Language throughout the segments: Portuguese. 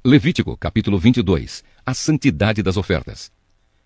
Levítico, capítulo 22. A santidade das ofertas.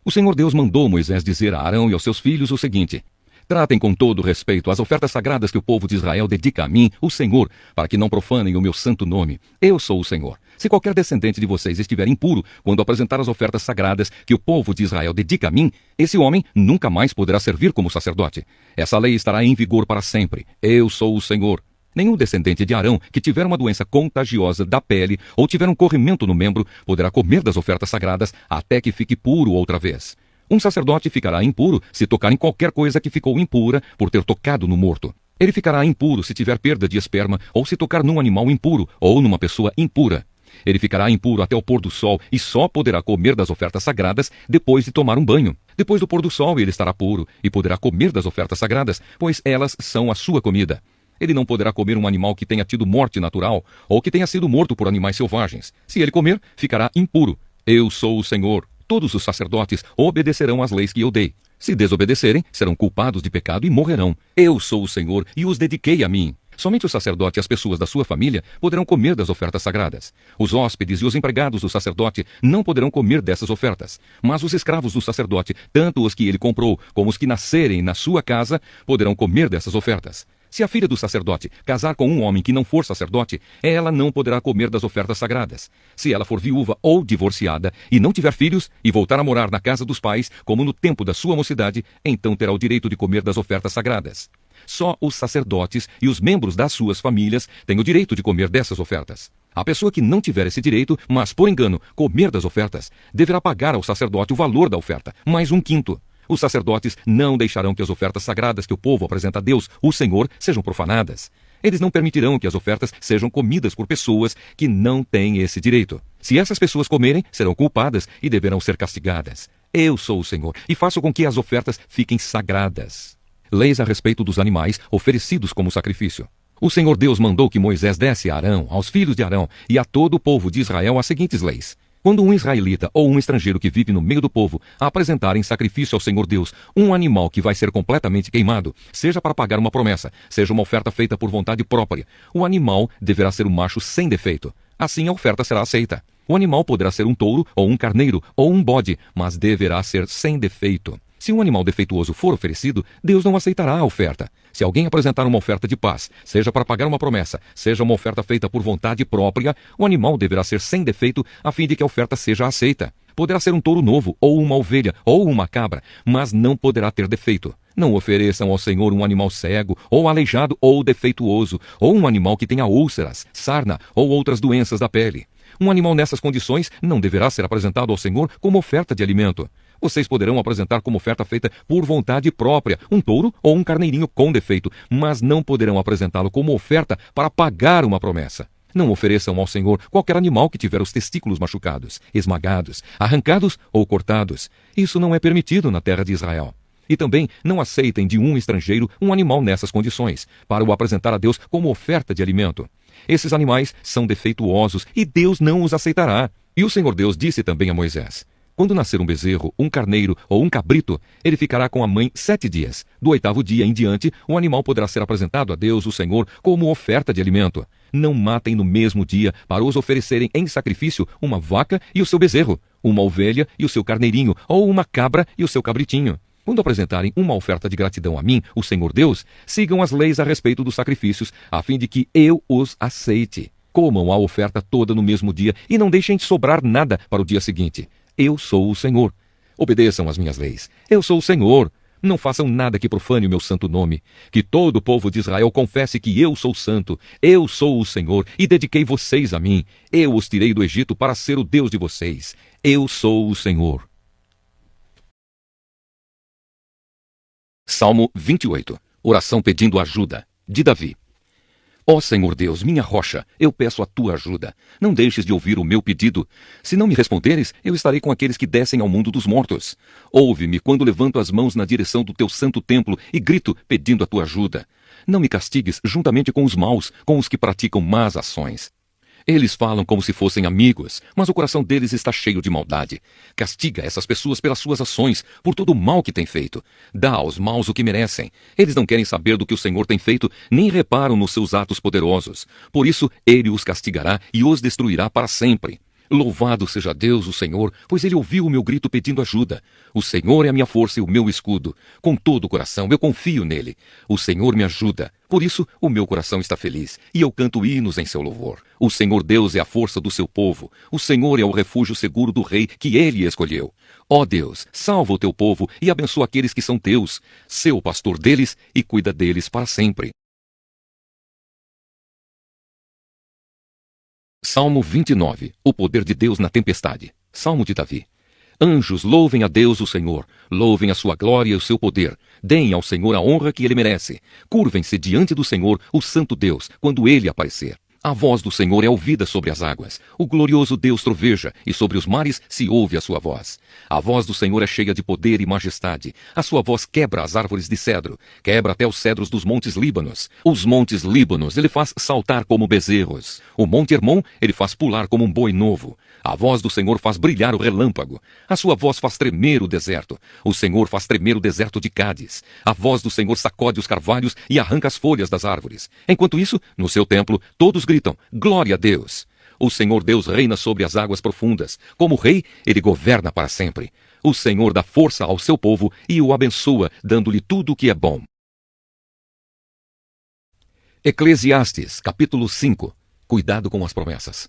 O Senhor Deus mandou Moisés dizer a Arão e aos seus filhos o seguinte: tratem com todo respeito as ofertas sagradas que o povo de Israel dedica a mim, o Senhor, para que não profanem o meu santo nome. Eu sou o Senhor. Se qualquer descendente de vocês estiver impuro quando apresentar as ofertas sagradas que o povo de Israel dedica a mim, esse homem nunca mais poderá servir como sacerdote. Essa lei estará em vigor para sempre. Eu sou o Senhor. Nenhum descendente de Arão que tiver uma doença contagiosa da pele ou tiver um corrimento no membro poderá comer das ofertas sagradas até que fique puro outra vez. Um sacerdote ficará impuro se tocar em qualquer coisa que ficou impura por ter tocado no morto. Ele ficará impuro se tiver perda de esperma ou se tocar num animal impuro ou numa pessoa impura. Ele ficará impuro até o pôr do sol e só poderá comer das ofertas sagradas depois de tomar um banho. Depois do pôr do sol ele estará puro e poderá comer das ofertas sagradas, pois elas são a sua comida. Ele não poderá comer um animal que tenha tido morte natural ou que tenha sido morto por animais selvagens. Se ele comer, ficará impuro. Eu sou o Senhor. Todos os sacerdotes obedecerão às leis que eu dei. Se desobedecerem, serão culpados de pecado e morrerão. Eu sou o Senhor e os dediquei a mim. Somente o sacerdote e as pessoas da sua família poderão comer das ofertas sagradas. Os hóspedes e os empregados do sacerdote não poderão comer dessas ofertas. Mas os escravos do sacerdote, tanto os que ele comprou como os que nascerem na sua casa, poderão comer dessas ofertas. Se a filha do sacerdote casar com um homem que não for sacerdote, ela não poderá comer das ofertas sagradas. Se ela for viúva ou divorciada e não tiver filhos e voltar a morar na casa dos pais, como no tempo da sua mocidade, então terá o direito de comer das ofertas sagradas. Só os sacerdotes e os membros das suas famílias têm o direito de comer dessas ofertas. A pessoa que não tiver esse direito, mas por engano comer das ofertas, deverá pagar ao sacerdote o valor da oferta, mais 1/5. Os sacerdotes não deixarão que as ofertas sagradas que o povo apresenta a Deus, o Senhor, sejam profanadas. Eles não permitirão que as ofertas sejam comidas por pessoas que não têm esse direito. Se essas pessoas comerem, serão culpadas e deverão ser castigadas. Eu sou o Senhor e faço com que as ofertas fiquem sagradas. Leis a respeito dos animais oferecidos como sacrifício. O Senhor Deus mandou que Moisés desse a Arão, aos filhos de Arão e a todo o povo de Israel as seguintes leis. Quando um israelita ou um estrangeiro que vive no meio do povo apresentar em sacrifício ao Senhor Deus um animal que vai ser completamente queimado, seja para pagar uma promessa, seja uma oferta feita por vontade própria, o animal deverá ser um macho sem defeito. Assim a oferta será aceita. O animal poderá ser um touro ou um carneiro ou um bode, mas deverá ser sem defeito. Se um animal defeituoso for oferecido, Deus não aceitará a oferta. Se alguém apresentar uma oferta de paz, seja para pagar uma promessa, seja uma oferta feita por vontade própria, o animal deverá ser sem defeito a fim de que a oferta seja aceita. Poderá ser um touro novo, ou uma ovelha, ou uma cabra, mas não poderá ter defeito. Não ofereçam ao Senhor um animal cego, ou aleijado, ou defeituoso, ou um animal que tenha úlceras, sarna, ou outras doenças da pele. Um animal nessas condições não deverá ser apresentado ao Senhor como oferta de alimento. Vocês poderão apresentar como oferta feita por vontade própria um touro ou um carneirinho com defeito, mas não poderão apresentá-lo como oferta para pagar uma promessa. Não ofereçam ao Senhor qualquer animal que tiver os testículos machucados, esmagados, arrancados ou cortados. Isso não é permitido na terra de Israel. E também não aceitem de um estrangeiro um animal nessas condições, para o apresentar a Deus como oferta de alimento. Esses animais são defeituosos e Deus não os aceitará. E o Senhor Deus disse também a Moisés: quando nascer um bezerro, um carneiro ou um cabrito, ele ficará com a mãe 7 dias. Do 8º dia em diante, o animal poderá ser apresentado a Deus, o Senhor, como oferta de alimento. Não matem no mesmo dia para os oferecerem em sacrifício uma vaca e o seu bezerro, uma ovelha e o seu carneirinho, ou uma cabra e o seu cabritinho. Quando apresentarem uma oferta de gratidão a mim, o Senhor Deus, sigam as leis a respeito dos sacrifícios, a fim de que eu os aceite. Comam a oferta toda no mesmo dia e não deixem sobrar nada para o dia seguinte. Eu sou o Senhor. Obedeçam às minhas leis. Eu sou o Senhor. Não façam nada que profane o meu santo nome. Que todo o povo de Israel confesse que eu sou santo. Eu sou o Senhor e dediquei vocês a mim. Eu os tirei do Egito para ser o Deus de vocês. Eu sou o Senhor. Salmo 28. Oração pedindo ajuda, de Davi. Ó Senhor Deus, minha rocha, eu peço a tua ajuda. Não deixes de ouvir o meu pedido. Se não me responderes, eu estarei com aqueles que descem ao mundo dos mortos. Ouve-me quando levanto as mãos na direção do teu santo templo e grito pedindo a tua ajuda. Não me castigues juntamente com os maus, com os que praticam más ações. Eles falam como se fossem amigos, mas o coração deles está cheio de maldade. Castiga essas pessoas pelas suas ações, por todo o mal que têm feito. Dá aos maus o que merecem. Eles não querem saber do que o Senhor tem feito, nem reparam nos seus atos poderosos. Por isso, ele os castigará e os destruirá para sempre. Louvado seja Deus, o Senhor, pois Ele ouviu o meu grito pedindo ajuda. O Senhor é a minha força e o meu escudo. Com todo o coração eu confio nele. O Senhor me ajuda. Por isso o meu coração está feliz, e eu canto hinos em seu louvor. O Senhor Deus é a força do seu povo. O Senhor é o refúgio seguro do rei que ele escolheu. Ó Deus, salva o teu povo e abençoa aqueles que são teus. Sê o pastor deles e cuida deles para sempre. Salmo 29. O poder de Deus na tempestade. Salmo de Davi. Anjos, louvem a Deus o Senhor. Louvem a sua glória e o seu poder. Deem ao Senhor a honra que ele merece. Curvem-se diante do Senhor, o santo Deus, quando ele aparecer. A voz do Senhor é ouvida sobre as águas. O glorioso Deus troveja, e sobre os mares se ouve a sua voz. A voz do Senhor é cheia de poder e majestade. A sua voz quebra as árvores de cedro, quebra até os cedros dos montes Líbanos. Os montes Líbanos ele faz saltar como bezerros. O monte Hermon ele faz pular como um boi novo. A voz do Senhor faz brilhar o relâmpago. A sua voz faz tremer o deserto. O Senhor faz tremer o deserto de Cádiz. A voz do Senhor sacode os carvalhos e arranca as folhas das árvores. Enquanto isso, no seu templo, todos gritam, glória a Deus. O Senhor Deus reina sobre as águas profundas. Como rei, ele governa para sempre. O Senhor dá força ao seu povo e o abençoa, dando-lhe tudo o que é bom. Eclesiastes, capítulo 5. Cuidado com as promessas.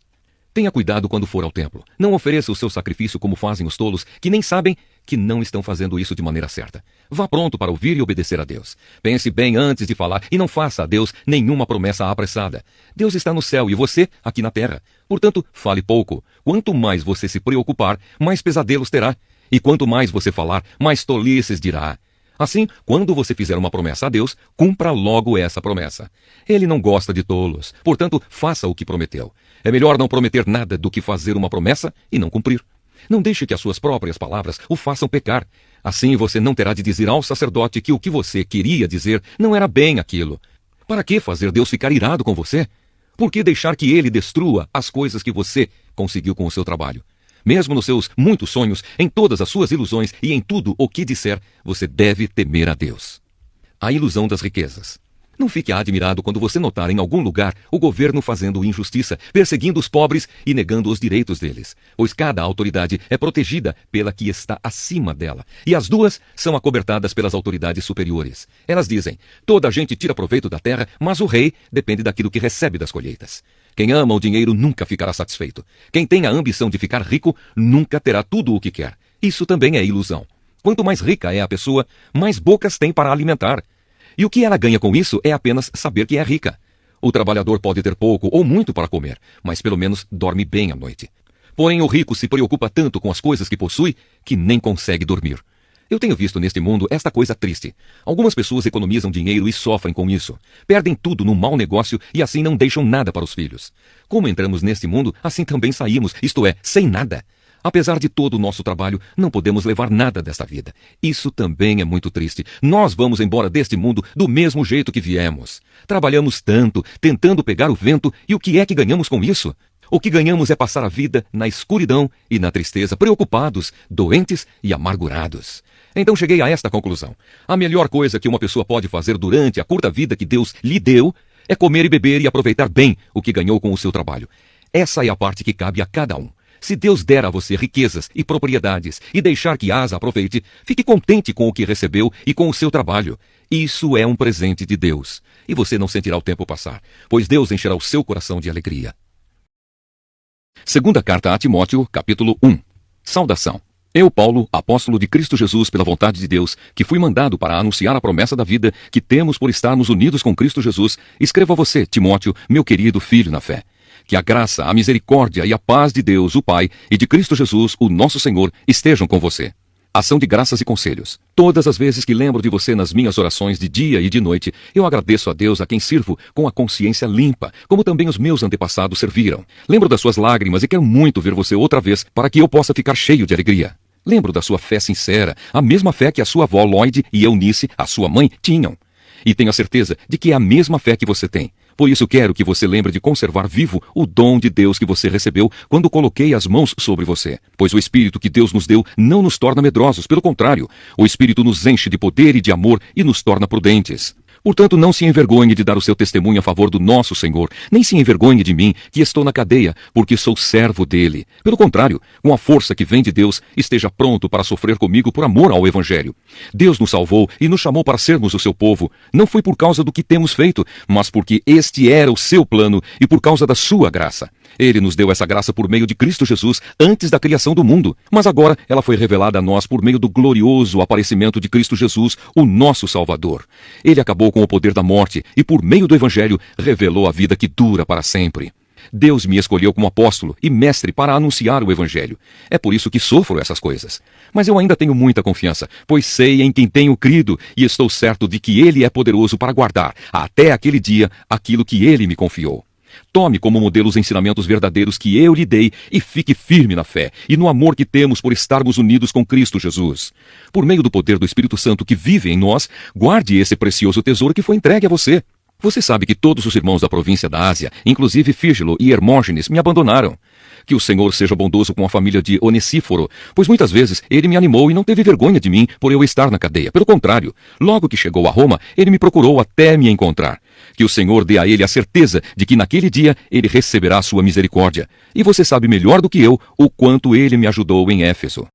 Tenha cuidado quando for ao templo. Não ofereça o seu sacrifício como fazem os tolos, que nem sabem que não estão fazendo isso de maneira certa. Vá pronto para ouvir e obedecer a Deus. Pense bem antes de falar e não faça a Deus nenhuma promessa apressada. Deus está no céu e você aqui na terra. Portanto, fale pouco. Quanto mais você se preocupar, mais pesadelos terá. E quanto mais você falar, mais tolices dirá. Assim, quando você fizer uma promessa a Deus, cumpra logo essa promessa. Ele não gosta de tolos, portanto, faça o que prometeu. É melhor não prometer nada do que fazer uma promessa e não cumprir. Não deixe que as suas próprias palavras o façam pecar. Assim você não terá de dizer ao sacerdote que o que você queria dizer não era bem aquilo. Para que fazer Deus ficar irado com você? Por que deixar que ele destrua as coisas que você conseguiu com o seu trabalho? Mesmo nos seus muitos sonhos, em todas as suas ilusões e em tudo o que disser, você deve temer a Deus. A ilusão das riquezas. Não fique admirado quando você notar em algum lugar o governo fazendo injustiça, perseguindo os pobres e negando os direitos deles. Pois cada autoridade é protegida pela que está acima dela. E as duas são acobertadas pelas autoridades superiores. Elas dizem, toda a gente tira proveito da terra, mas o rei depende daquilo que recebe das colheitas. Quem ama o dinheiro nunca ficará satisfeito. Quem tem a ambição de ficar rico nunca terá tudo o que quer. Isso também é ilusão. Quanto mais rica é a pessoa, mais bocas tem para alimentar. E o que ela ganha com isso é apenas saber que é rica. O trabalhador pode ter pouco ou muito para comer, mas pelo menos dorme bem à noite. Porém, o rico se preocupa tanto com as coisas que possui que nem consegue dormir. Eu tenho visto neste mundo esta coisa triste. Algumas pessoas economizam dinheiro e sofrem com isso. Perdem tudo num mau negócio e assim não deixam nada para os filhos. Como entramos neste mundo, assim também saímos, isto é, sem nada. Apesar de todo o nosso trabalho, não podemos levar nada desta vida. Isso também é muito triste. Nós vamos embora deste mundo do mesmo jeito que viemos. Trabalhamos tanto, tentando pegar o vento, e o que é que ganhamos com isso? O que ganhamos é passar a vida na escuridão e na tristeza, preocupados, doentes e amargurados. Então cheguei a esta conclusão. A melhor coisa que uma pessoa pode fazer durante a curta vida que Deus lhe deu é comer e beber e aproveitar bem o que ganhou com o seu trabalho. Essa é a parte que cabe a cada um. Se Deus der a você riquezas e propriedades e deixar que as aproveite, fique contente com o que recebeu e com o seu trabalho. Isso é um presente de Deus. E você não sentirá o tempo passar, pois Deus encherá o seu coração de alegria. Segunda carta a Timóteo, capítulo 1. Saudação. Eu, Paulo, apóstolo de Cristo Jesus pela vontade de Deus, que fui mandado para anunciar a promessa da vida que temos por estarmos unidos com Cristo Jesus, escrevo a você, Timóteo, meu querido filho na fé. Que a graça, a misericórdia e a paz de Deus, o Pai, e de Cristo Jesus, o nosso Senhor, estejam com você. Ação de graças e conselhos. Todas as vezes que lembro de você nas minhas orações de dia e de noite, eu agradeço a Deus a quem sirvo com a consciência limpa, como também os meus antepassados serviram. Lembro das suas lágrimas e quero muito ver você outra vez para que eu possa ficar cheio de alegria. Lembro da sua fé sincera, a mesma fé que a sua avó Lloyd e Eunice, a sua mãe, tinham. E tenho a certeza de que é a mesma fé que você tem. Por isso quero que você lembre de conservar vivo o dom de Deus que você recebeu quando coloquei as mãos sobre você. Pois o Espírito que Deus nos deu não nos torna medrosos, pelo contrário, o Espírito nos enche de poder e de amor e nos torna prudentes. Portanto, não se envergonhe de dar o seu testemunho a favor do nosso Senhor, nem se envergonhe de mim, que estou na cadeia, porque sou servo dele. Pelo contrário, com a força que vem de Deus, esteja pronto para sofrer comigo por amor ao Evangelho. Deus nos salvou e nos chamou para sermos o seu povo. Não foi por causa do que temos feito, mas porque este era o seu plano e por causa da sua graça. Ele nos deu essa graça por meio de Cristo Jesus antes da criação do mundo, mas agora ela foi revelada a nós por meio do glorioso aparecimento de Cristo Jesus, o nosso Salvador. Ele acabou com o poder da morte e, por meio do Evangelho, revelou a vida que dura para sempre. Deus me escolheu como apóstolo e mestre para anunciar o Evangelho. É por isso que sofro essas coisas. Mas eu ainda tenho muita confiança, pois sei em quem tenho crido e estou certo de que Ele é poderoso para guardar, até aquele dia, aquilo que Ele me confiou. Tome como modelo os ensinamentos verdadeiros que eu lhe dei e fique firme na fé e no amor que temos por estarmos unidos com Cristo Jesus. Por meio do poder do Espírito Santo que vive em nós, guarde esse precioso tesouro que foi entregue a você. Você sabe que todos os irmãos da província da Ásia, inclusive Fígelo e Hermógenes, me abandonaram. Que o Senhor seja bondoso com a família de Onesíforo, pois muitas vezes ele me animou e não teve vergonha de mim por eu estar na cadeia. Pelo contrário, logo que chegou a Roma, ele me procurou até me encontrar. Que o Senhor dê a ele a certeza de que naquele dia ele receberá a sua misericórdia. E você sabe melhor do que eu o quanto ele me ajudou em Éfeso.